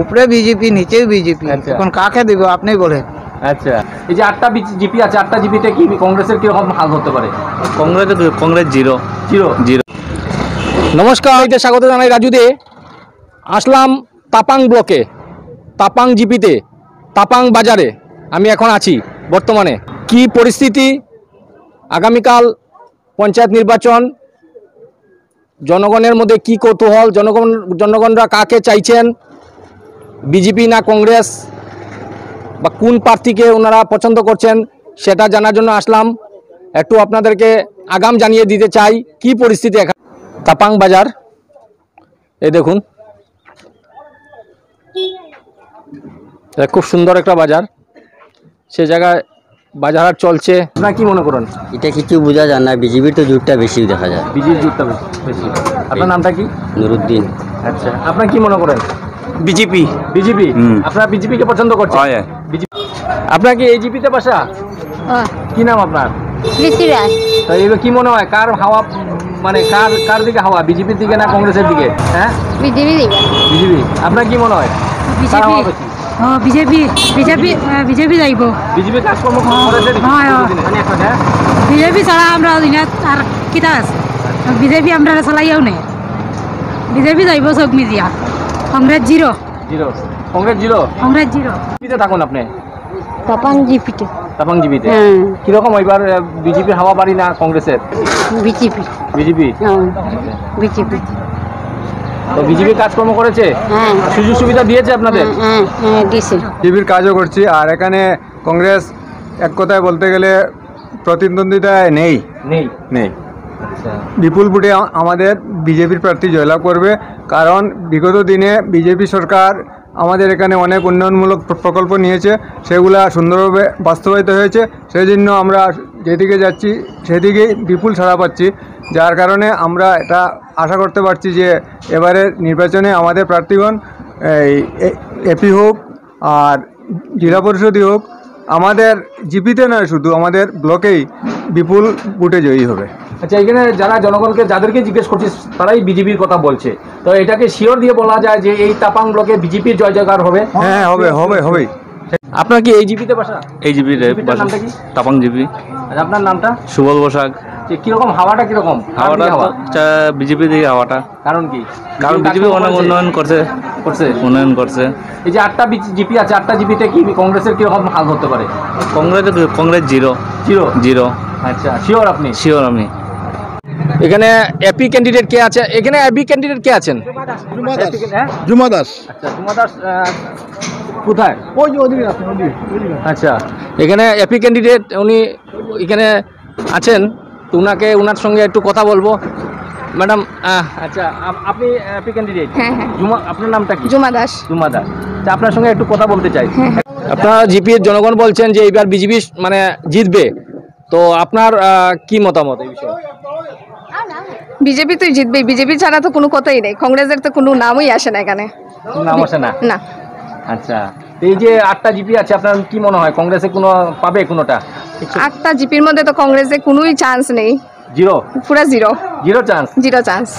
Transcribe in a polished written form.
উপরে বিজেপি, নিচেও বিজেপি। আচ্ছা। এখন কাকে দেবো আপনি বলেন। আচ্ছা, এই যে 8টা জিপি আছে, 8টা জিপিতে কি কংগ্রেসের কিরকম হাল হতে পারে? কংগ্রেস জিরো। জিরো। নমস্কার, স্বাগত জানাই রাজু দে। আসলাম তাপাং ব্লকে, তাপাং জিপিতে, তাপাং বাজারে আমি এখন আছি। বর্তমানে কি পরিস্থিতি, আগামীকাল পঞ্চায়েত নির্বাচন, জনগণের মধ্যে কি কৌতূহল, জনগণরা কাকে চাইছেন, বিজেপি না কংগ্রেস, বা কোন প্রার্থীকে ওনারা পছন্দ করছেন, সেটা জানার জন্য আসলাম। একটু আপনাদেরকে আগাম জানিয়ে দিতে চাই কি পরিস্থিতি এখানে। তাপাং বাজার, এই দেখুন, খুব সুন্দর একটা বাজার। সে জায়গায় বাজার হাট চলছে। আপনারা কি মনে করেন? এটা কিছু বোঝা যায় না, বিজেপির তো জোটটা বেশি দেখা যায়। বিজেপির জোটটা বেশি। আপনার নামটা কি? নুরুদ্দিন। আচ্ছা, আপনারা কি মনে করেন? বিজেপি। বিজেপি। আপনারা বিজেপিকে পছন্দ করছেন? বিজেপি। আপনার কি এই জিপিতে বাসা? কি নাম আপনার? তো এবার কি মনে হয় কার হাওয়া, মানে কার দিকে হাওয়া, বিজেপির দিকে না কংগ্রেসের দিকে? হ্যাঁ, বিজেপি। আপনার কি মনে হয়? বিজেপি যাইব। বিজেপি কাজকর্ম করেছে? বিজেপি ছাড়া আমরা আর কিতা আছে? বিজেপি আমরা চালাইয়াও নেই। বিজেপি যাইব চোখ Mijia. Congress zero. Congress zero. জিপিতে থাকুন আপনি? তাপাং জিপিতে। তাপাং জিপিতে। কিরকম এবার বিজেপির হাওয়া বাড়ি না কংগ্রেসের? বিজেপি। বিজেপি। তো বিজেপি কাজকর্ম করেছে, সুযোগ সুবিধা দিয়েছে আপনাদের? বিজেপির কাজও করছি। আর এখানে কংগ্রেস এক কথায় বলতে গেলে প্রতিদ্বন্দ্বিতায় নেই। বিপুল ভোটে আমাদের বিজেপির প্রার্থী জয়লাভ করবে। কারণ বিগত দিনে বিজেপি সরকার আমাদের এখানে অনেক উন্নয়নমূলক প্রকল্প নিয়েছে, সেগুলা সুন্দরভাবে বাস্তবায়িত হয়েছে। সেই জন্য আমরা যেদিকে যাচ্ছি সেদিকেই বিপুল সাড়া পাচ্ছি, যার কারণে আমরা এটা আশা করতে পারছি যে এবারে নির্বাচনে আমাদের প্রার্থীগণ এপি হোক আর জেলা পরিষদই হোক, আমাদের জিপিতে নয় শুধু আমাদের ব্লকেই বিপুল ভোটে জয়ী হবে। আচ্ছা, এখানে যারা জনগণকে যাদেরকে জিজ্ঞেস করছিস তারাই বিজেপির কথা বলছে, তো এটাকে শিওর দিয়ে বলা যায় যে এই তাপাং ব্লকে বিজেপির জয় জয়কার হবে? হ্যাঁ, হবে। আপনার কি এই জিপিতে বাসা? এই জিপি নামটা কি? তাপাং জিপি। আচ্ছা, আপনার নামটা? সুবল বসাক। কিরকম হাওয়াটা, কিরকম হাওয়াটা? বিজেপি দিকে হাওয়াটা। কারণ কি? কারণ বিজেপি অনেক উন্নয়ন করছে। এই যে 8টা জিপি আছে, 8টা জিপিতে কি কংগ্রেসের কিরকম হাল হতে পারে? কংগ্রেস জিরো। আচ্ছা, শিওর আপনি? শিওর আমি। এখানে এপি ক্যান্ডিডেট কে আছে? এখানে এপি ক্যান্ডিডেট কে আছেন? জুমা দাস। আচ্ছা, জুমা দাস কোথায়? আচ্ছা, এখানে এপি ক্যান্ডিডেট উনি এখানে আছেন, তো ওনার সঙ্গে একটু কথা বলবো। ম্যাডাম, আচ্ছা, আপনি এপি ক্যান্ডিডেট? হ্যাঁ। আপনার নামটা কি? জুমা দাস। আচ্ছা, আপনার সঙ্গে একটু কথা বলতে চাই। হ্যাঁ। আপনারা জিপির জনগণ বলছেন যে এবার বিজেপি মানে জিতবে, তো আপনার কি মতামত এই বিষয়ে? বিজেপি তো জিতবে, বিজেপি ছাড়া তো কোনো কথাই নেই। কংগ্রেসের তো কোনো নামই আসে না এখানে। নাম আসে না? না। আচ্ছা, এই যে 8টা জিপি আছে, আপনার কি মনে হয় কংগ্রেসে কোনো পাবে কোনোটা? 8টা জিপির মধ্যে তো কংগ্রেসে কোনোই চান্স নেই। জিরো? পুরা জিরো। Zero chance.